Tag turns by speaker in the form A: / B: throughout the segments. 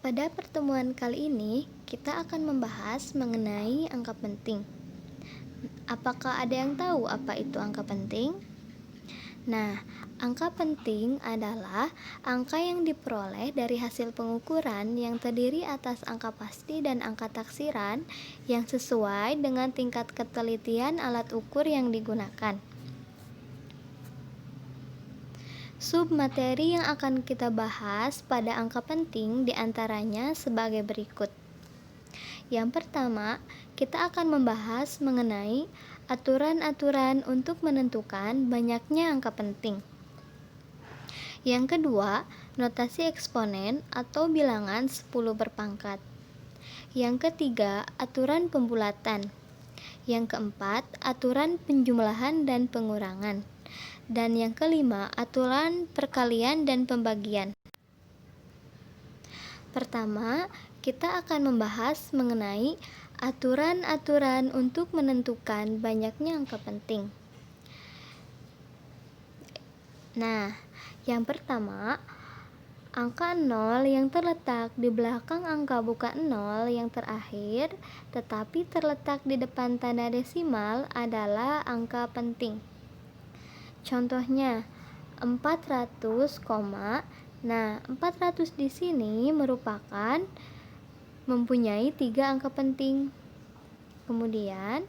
A: Pada pertemuan kali ini, kita akan membahas mengenai angka penting. Apakah ada yang tahu apa itu angka penting? Nah, angka penting adalah angka yang diperoleh dari hasil pengukuran yang terdiri atas angka pasti dan angka taksiran yang sesuai dengan tingkat ketelitian alat ukur yang digunakan. Submateri yang akan kita bahas pada angka penting diantaranya sebagai berikut. Yang pertama, kita akan membahas mengenai aturan-aturan untuk menentukan banyaknya angka penting. Yang kedua, notasi eksponen atau bilangan 10 berpangkat. Yang ketiga, aturan pembulatan. Yang keempat, aturan penjumlahan dan pengurangan. Dan yang kelima, aturan perkalian dan pembagian. Pertama, kita akan membahas mengenai aturan-aturan untuk menentukan banyaknya angka penting. Nah, yang pertama, angka 0 yang terletak di belakang angka bukan 0 yang terakhir tetapi terletak di depan tanda desimal adalah angka penting. Contohnya 400, 400 di sini merupakan mempunyai 3 angka penting. Kemudian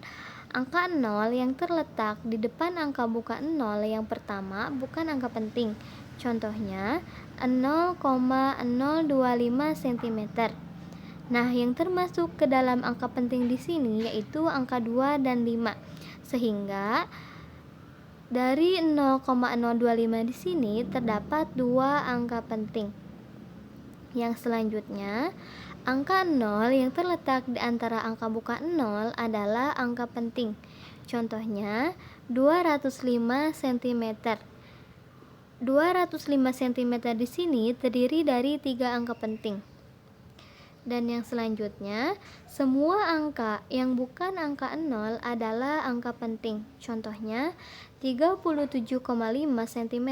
A: angka 0 yang terletak di depan angka bukan 0 yang pertama bukan angka penting. Contohnya 0,025 cm. Nah, yang termasuk ke dalam angka penting di sini yaitu angka 2 dan 5. Sehingga dari 0,025 di sini terdapat 2 angka penting. Yang selanjutnya, angka 0 yang terletak di antara angka bukan 0 adalah angka penting. Contohnya 205 cm. 205 cm di sini terdiri dari 3 angka penting. Dan yang selanjutnya, semua angka yang bukan angka 0 adalah angka penting. Contohnya 37,5 cm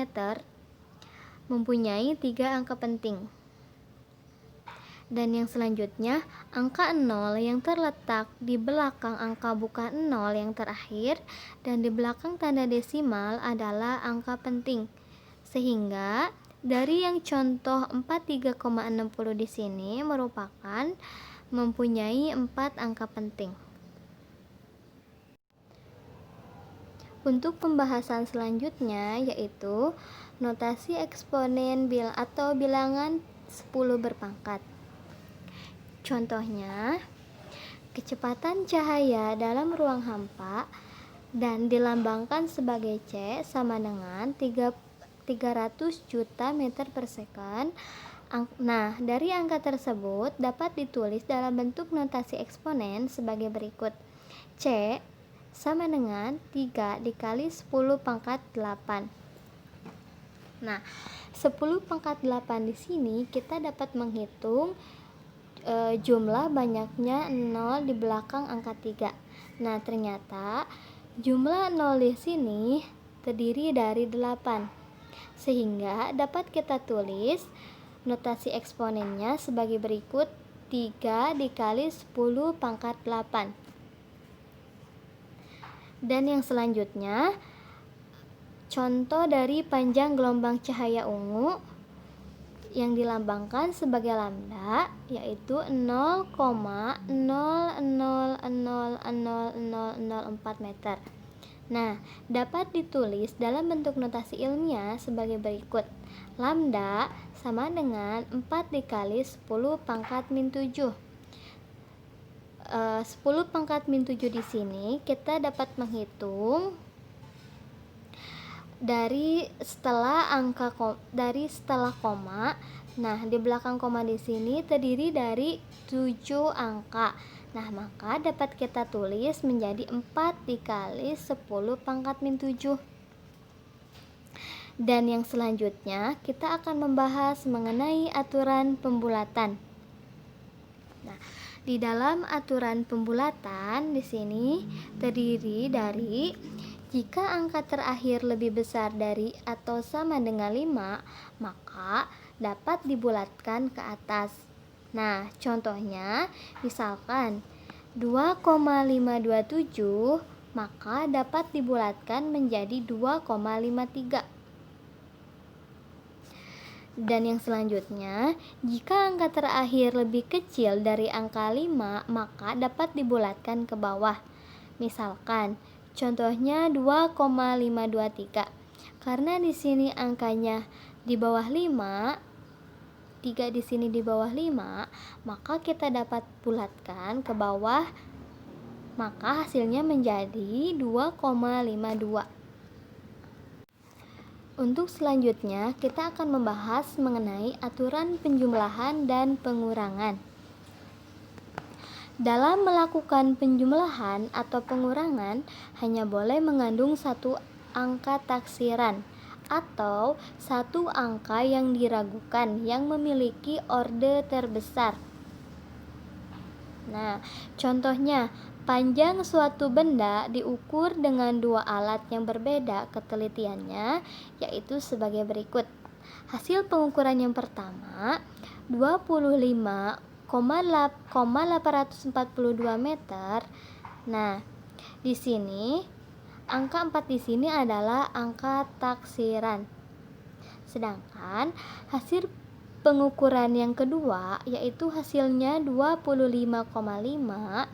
A: mempunyai 3 angka penting. Dan yang selanjutnya, angka 0 yang terletak di belakang angka bukan 0 yang terakhir dan di belakang tanda desimal adalah angka penting. Sehingga dari yang contoh 43,60 di sini merupakan mempunyai 4 angka penting. Untuk pembahasan selanjutnya yaitu notasi eksponen atau bilangan 10 berpangkat. Contohnya, kecepatan cahaya dalam ruang hampa dan dilambangkan sebagai C sama dengan 300 juta meter per second. Nah, dari angka tersebut dapat ditulis dalam bentuk notasi eksponen sebagai berikut. C sama dengan 3 dikali 10 pangkat 8. Nah, 10 pangkat 8 di sini kita dapat menghitung jumlah banyaknya 0 di belakang angka 3. Nah, ternyata jumlah 0 di sini terdiri dari 8. Sehingga dapat kita tulis notasi eksponennya sebagai berikut, 3 dikali 10 pangkat 8. Dan yang selanjutnya, contoh dari panjang gelombang cahaya ungu yang dilambangkan sebagai lambda yaitu 0,000004 meter. Nah, dapat ditulis dalam bentuk notasi ilmiah sebagai berikut. Lambda sama dengan 4 dikali 10 pangkat min 7. 10 pangkat min 7 di sini kita dapat menghitung dari setelah koma. Nah, di belakang koma di sini terdiri dari 7 angka. Nah, maka dapat kita tulis menjadi 4 dikali 10 pangkat min 7. Dan yang selanjutnya kita akan membahas mengenai aturan pembulatan. Nah, di dalam aturan pembulatan di sini terdiri dari jika angka terakhir lebih besar dari atau sama dengan 5, maka dapat dibulatkan ke atas. Nah, contohnya misalkan 2,527 maka dapat dibulatkan menjadi 2,53. Dan yang selanjutnya, jika angka terakhir lebih kecil dari angka 5, maka dapat dibulatkan ke bawah. Misalkan, contohnya 2,523. Karena di sini angkanya di bawah 5, 3 di sini di bawah 5, maka kita dapat bulatkan ke bawah, maka hasilnya menjadi 2,52. Untuk selanjutnya, kita akan membahas mengenai aturan penjumlahan dan pengurangan. Dalam melakukan penjumlahan atau pengurangan, hanya boleh mengandung satu angka taksiran atau satu angka yang diragukan yang memiliki orde terbesar. Nah, contohnya, panjang suatu benda diukur dengan dua alat yang berbeda ketelitiannya, yaitu sebagai berikut. Hasil pengukuran yang pertama, 25,842 meter. Nah, di sini angka 4 di sini adalah angka taksiran. Sedangkan hasil pengukuran yang kedua yaitu hasilnya 25,5.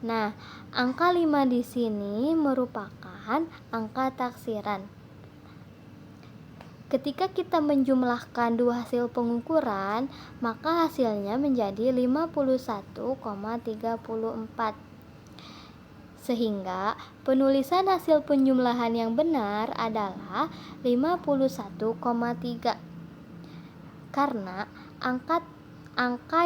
A: Nah, angka 5 di sini merupakan angka taksiran. Ketika kita menjumlahkan dua hasil pengukuran, maka hasilnya menjadi 51,34. Sehingga penulisan hasil penjumlahan yang benar adalah 51,3. Karena angka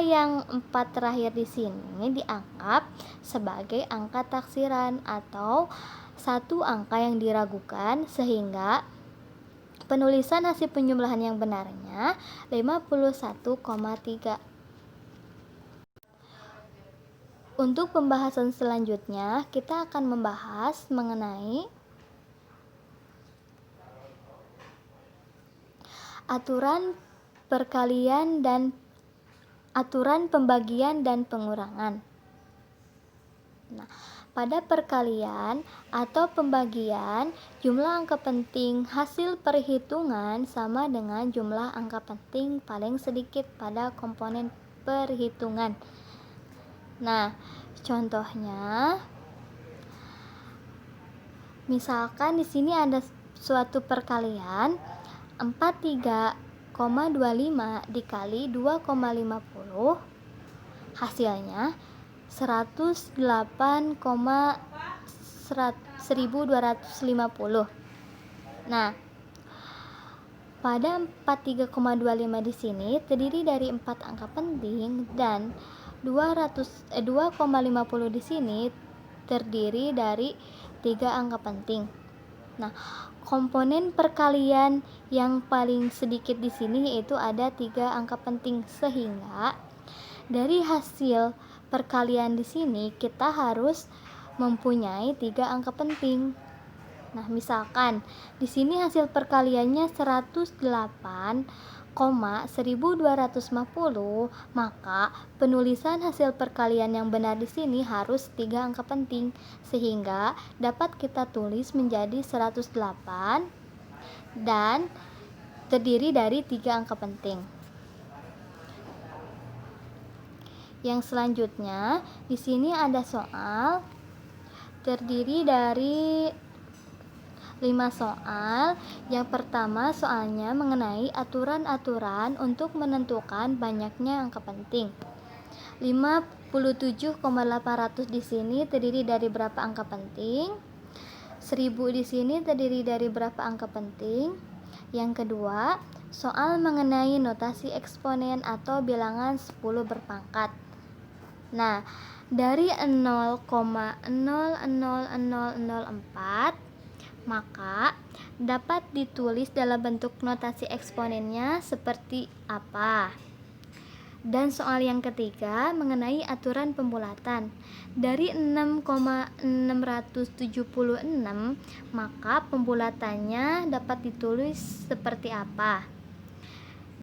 A: yang 4 terakhir di sini dianggap sebagai angka taksiran atau satu angka yang diragukan, sehingga penulisan hasil penjumlahan yang benarnya 51,3. Untuk pembahasan selanjutnya, kita akan membahas mengenai aturan perkalian dan aturan pembagian dan pengurangan. Nah, pada perkalian atau pembagian, jumlah angka penting hasil perhitungan sama dengan jumlah angka penting paling sedikit pada komponen perhitungan. Nah, contohnya, misalkan di sini ada suatu perkalian 43,25 dikali 2,50, hasilnya 108,1250. Nah, pada 43,25 di sini terdiri dari 4 angka penting dan 2,50 di sini terdiri dari 3 angka penting. Nah, komponen perkalian yang paling sedikit di sini yaitu ada 3 angka penting, sehingga dari hasil perkalian di sini kita harus mempunyai 3 angka penting. Nah, misalkan di sini hasil perkaliannya 108,1250, maka penulisan hasil perkalian yang benar di sini harus 3 angka penting, sehingga dapat kita tulis menjadi 108 dan terdiri dari 3 angka penting. Yang selanjutnya, di sini ada soal terdiri dari 5 soal. Yang pertama, soalnya mengenai aturan-aturan untuk menentukan banyaknya angka penting. 57,800 di sini terdiri dari berapa angka penting? 1000 di sini terdiri dari berapa angka penting? Yang kedua, soal mengenai notasi eksponen atau bilangan 10 berpangkat. Nah, dari 0,000004 maka dapat ditulis dalam bentuk notasi eksponennya seperti apa. Dan soal yang ketiga mengenai aturan pembulatan. Dari 6,676 maka pembulatannya dapat ditulis seperti apa.